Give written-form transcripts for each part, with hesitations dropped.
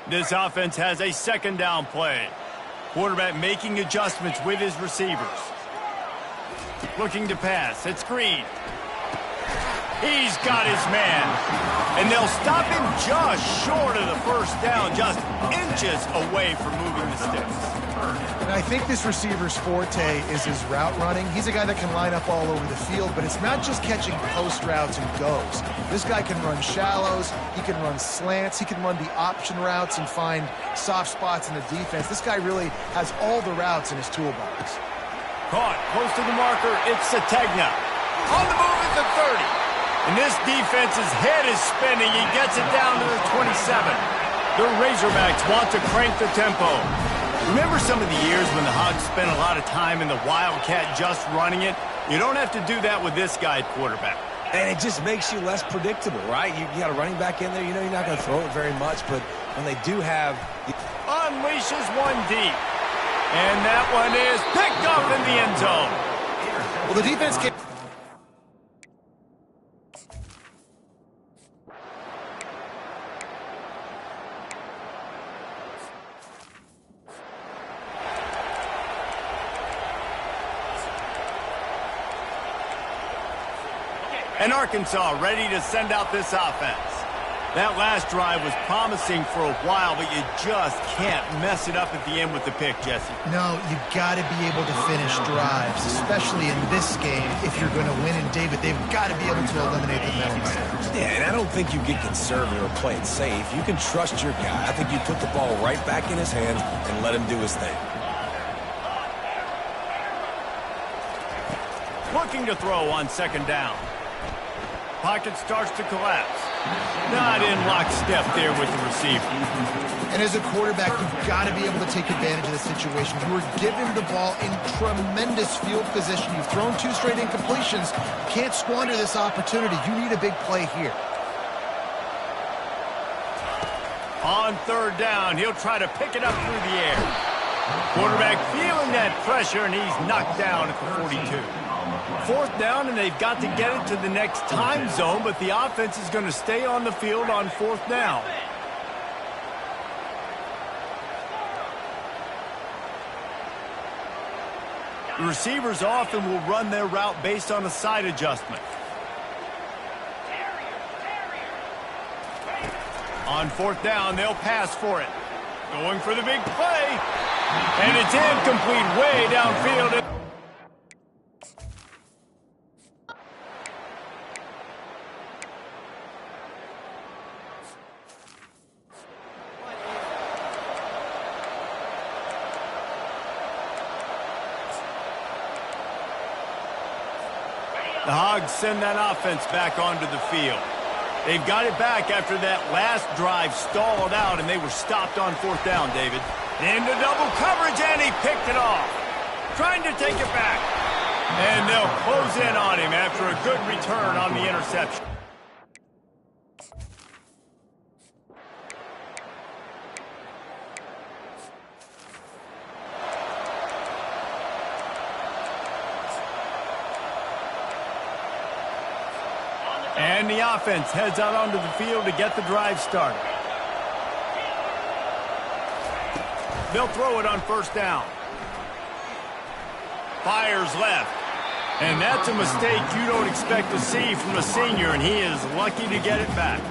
This offense has a second down play. Quarterback making adjustments with his receivers. Looking to pass. It's Green. He's got his man. And they'll stop him just short of the first down, just inches away from moving the sticks. And I think this receiver's forte is his route running. He's a guy that can line up all over the field, but it's not just catching post routes and goes. This guy can run shallows, he can run slants, he can run the option routes and find soft spots in the defense. This guy really has all the routes in his toolbox. Caught, close to the marker, it's Sategna. On the move at the 30. And this defense's head is spinning. He gets it down to the 27. The Razorbacks want to crank the tempo. Remember some of the years when the Hogs spent a lot of time in the Wildcat just running it? You don't have to do that with this guy at quarterback. And it just makes you less predictable, right? You got a running back in there. You know you're not going to throw it very much, but when they do have... Unleashes one deep. And that one is picked up in the end zone. Well, the defense can't... And Arkansas ready to send out this offense. That last drive was promising for a while, but you just can't mess it up at the end with the pick, Jesse. No, you got to be able to finish drives, especially in this game. If you're going to win, and David, they've got to be able to eliminate the penalties. Yeah, and I don't think you get conservative or play it safe. You can trust your guy. I think you put the ball right back in his hands and let him do his thing. Looking to throw on second down. Pocket starts to collapse. Not in lockstep there with the receiver. And as a quarterback, you've got to be able to take advantage of the situation. You were given the ball in tremendous field position. You've thrown 2 straight incompletions. You can't squander this opportunity. You need a big play here. On third down, he'll try to pick it up through the air. Quarterback feeling that pressure, and he's knocked down at the 42. Fourth down, and they've got to get it to the next time zone, but the offense is going to stay on the field on fourth down. The receivers often will run their route based on a side adjustment. On fourth down, they'll pass for it. Going for the big play. And it's incomplete way downfield. The Hogs send that offense back onto the field. They've got it back after that last drive stalled out, and they were stopped on fourth down, David. Into double coverage, and he picked it off. Trying to take it back. And they'll close in on him after a good return on the interception. And the offense heads out onto the field to get the drive started. They'll throw it on first down. Fires left. And that's a mistake you don't expect to see from a senior, and he is lucky to get it back.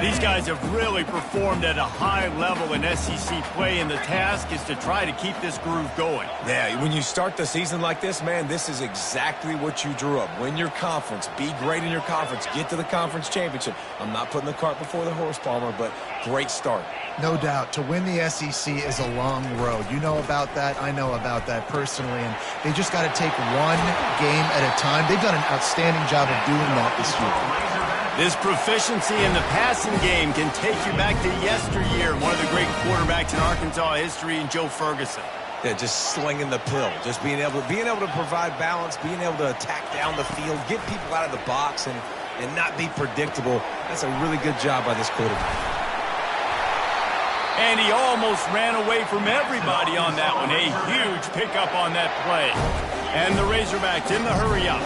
These guys have really performed at a high level in SEC play, and the task is to try to keep this groove going. Yeah, when you start the season like this, man, this is exactly what you drew up. Win your conference. Be great in your conference. Get to the conference championship. I'm not putting the cart before the horse, Palmer, but great start. No doubt. To win the SEC is a long road. You know about that. I know about that personally. And they just got to take one game at a time. They've done an outstanding job of doing that this year. This proficiency in the passing game can take you back to yesteryear. One of the great quarterbacks in Arkansas history, in Joe Ferguson. Yeah, just slinging the pill. Just being able to provide balance, being able to attack down the field, get people out of the box, and not be predictable. That's a really good job by this quarterback. And he almost ran away from everybody on that one. A huge pickup on that play. And the Razorbacks in the hurry up.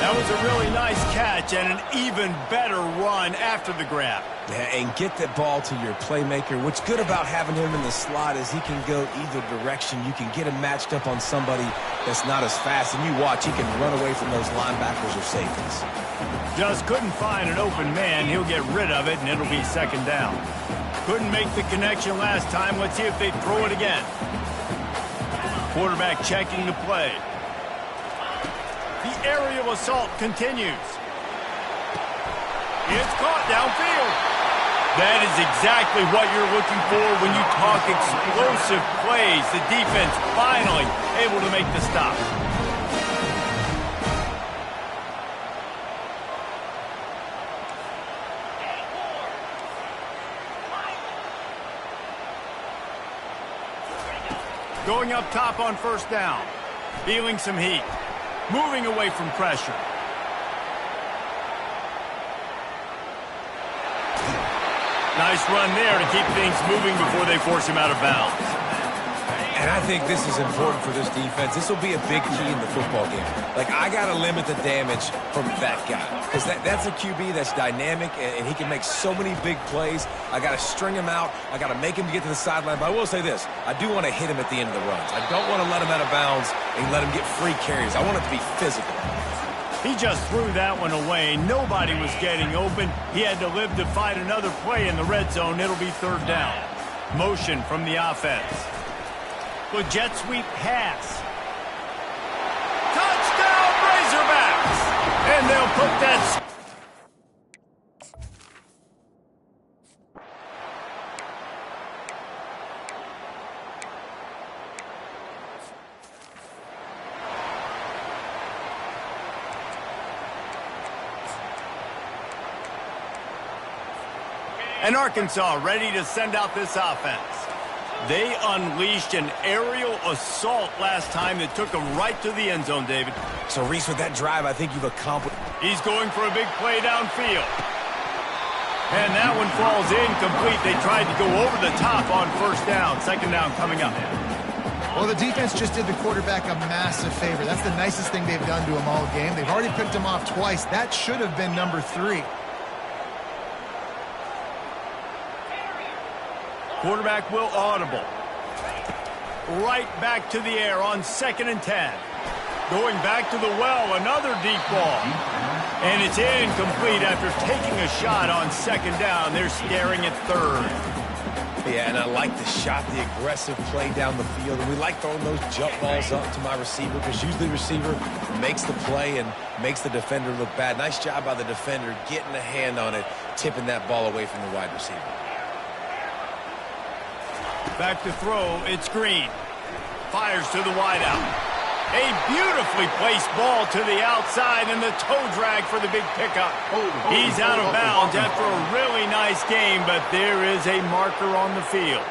That was a really nice catch and an even better run after the grab. Yeah, and get the ball to your playmaker. What's good about having him in the slot is he can go either direction. You can get him matched up on somebody that's not as fast, and you watch, he can run away from those linebackers or safeties. Just couldn't find an open man. He'll get rid of it, and it'll be second down. Couldn't make the connection last time. Let's see if they throw it again. Quarterback checking the play. The aerial assault continues. It's caught downfield. That is exactly what you're looking for when you talk explosive plays. The defense finally able to make the stop. Going up top on first down. Feeling some heat. Moving away from pressure. Nice run there to keep things moving before they force him out of bounds. And I think this is important for this defense. This will be a big key in the football game. Like, I got to limit the damage from that guy. Because that's a QB that's dynamic, and he can make so many big plays. I got to string him out. I got to make him get to the sideline. But I will say this. I do want to hit him at the end of the runs. I don't want to let him out of bounds and let him get free carries. I want it to be physical. He just threw that one away. Nobody was getting open. He had to live to fight another play in the red zone. It'll be third down. Motion from the offense. The jet sweep pass. Touchdown, Razorbacks! And they'll put that... And Arkansas ready to send out this offense. They unleashed an aerial assault last time that took them right to the end zone, David. So, Reese, with that drive, I think you've accomplished... He's going for a big play downfield. And that one falls incomplete. They tried to go over the top on first down. Second down coming up. Well, the defense just did the quarterback a massive favor. That's the nicest thing they've done to him all game. They've already picked him off twice. That should have been number 3. Quarterback will audible. Right back to the air on 2nd and 10. Going back to the well, another deep ball. And it's incomplete after taking a shot on 2nd down. They're staring at 3rd. Yeah, and I like the shot, the aggressive play down the field. And we like throwing those jump balls up to my receiver because usually the receiver makes the play and makes the defender look bad. Nice job by the defender getting a hand on it, tipping that ball away from the wide receiver. Back to throw, it's Green. Fires to the wideout. A beautifully placed ball to the outside and the toe drag for the big pickup. He's out of bounds after a really nice game, but there is a marker on the field.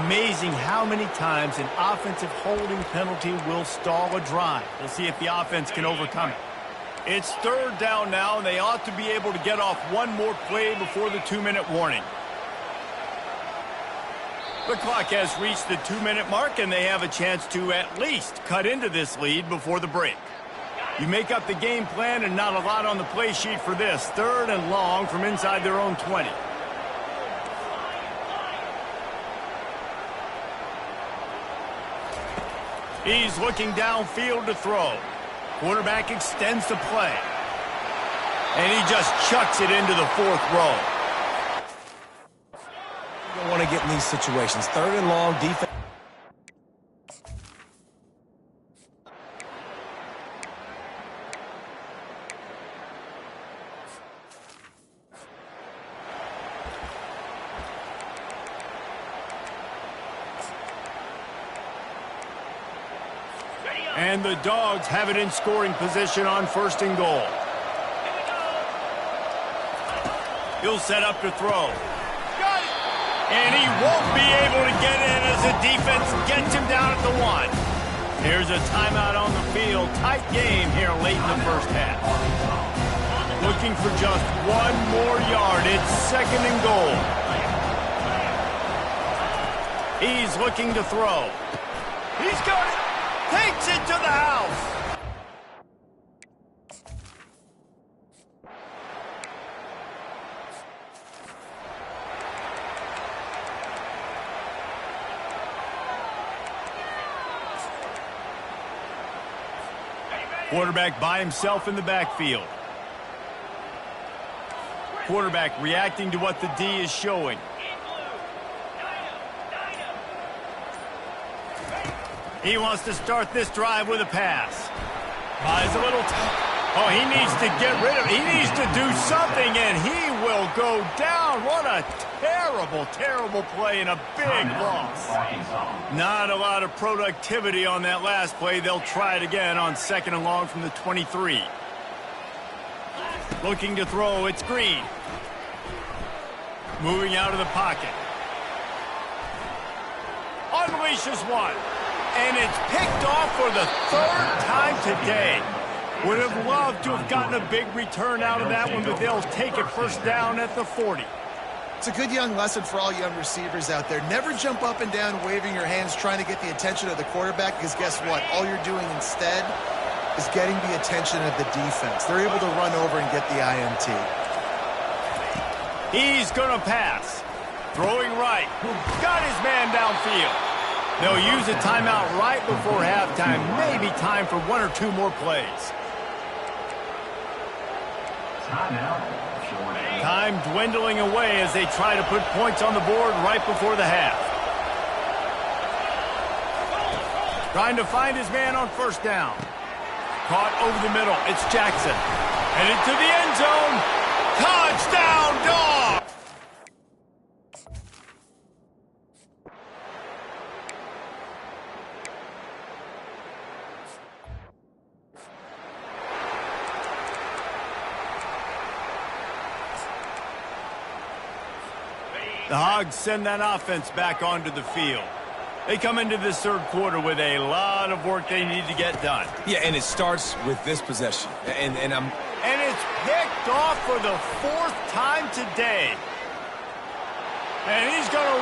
Amazing how many times an offensive holding penalty will stall a drive. We'll see if the offense can overcome it. It's 3rd down now, and they ought to be able to get off one more play before the 2-minute warning. The clock has reached the 2-minute mark, and they have a chance to at least cut into this lead before the break. You make up the game plan and not a lot on the play sheet for this. 3rd and long from inside their own 20. He's looking downfield to throw. Quarterback extends the play. And he just chucks it into the 4th row. You don't want to get in these situations. 3rd and long, defense. And the Dogs have it in scoring position on 1st and goal. He'll set up to throw. And he won't be able to get in as the defense gets him down at the 1. Here's a timeout on the field. Tight game here late in the first half. Looking for just one more yard. It's 2nd and goal. He's looking to throw. He's got it. Takes it to the house. Quarterback by himself in the backfield. Quarterback reacting to what the D is showing. He wants to start this drive with a pass. He's a little oh, he needs to get rid of it. He needs to do something, and he will go down. What a terrible, terrible play and a big loss. Not a lot of productivity on that last play. They'll try it again on 2nd and long from the 23. Looking to throw, it's Green. Moving out of the pocket. Unleashes one. And it's picked off for the 3rd time today. Would have loved to have gotten a big return out of that one, but they'll take it first down at the 40. It's a good young lesson for all young receivers out there. Never jump up and down waving your hands trying to get the attention of the quarterback, because guess what? All you're doing instead is getting the attention of the defense. They're able to run over and get the INT. He's going to pass. Throwing right. Got his man downfield. They'll use a timeout right before halftime. Maybe time for 1 or 2 more plays. Time dwindling away as they try to put points on the board right before the half. Trying to find his man on 1st down. Caught over the middle. It's Jackson. Headed to the end zone. Touchdown, Dog! The Hogs send that offense back onto the field. They come into this 3rd quarter with a lot of work they need to get done. Yeah, and it starts with this possession. And it's picked off for the 4th time today. And he's going to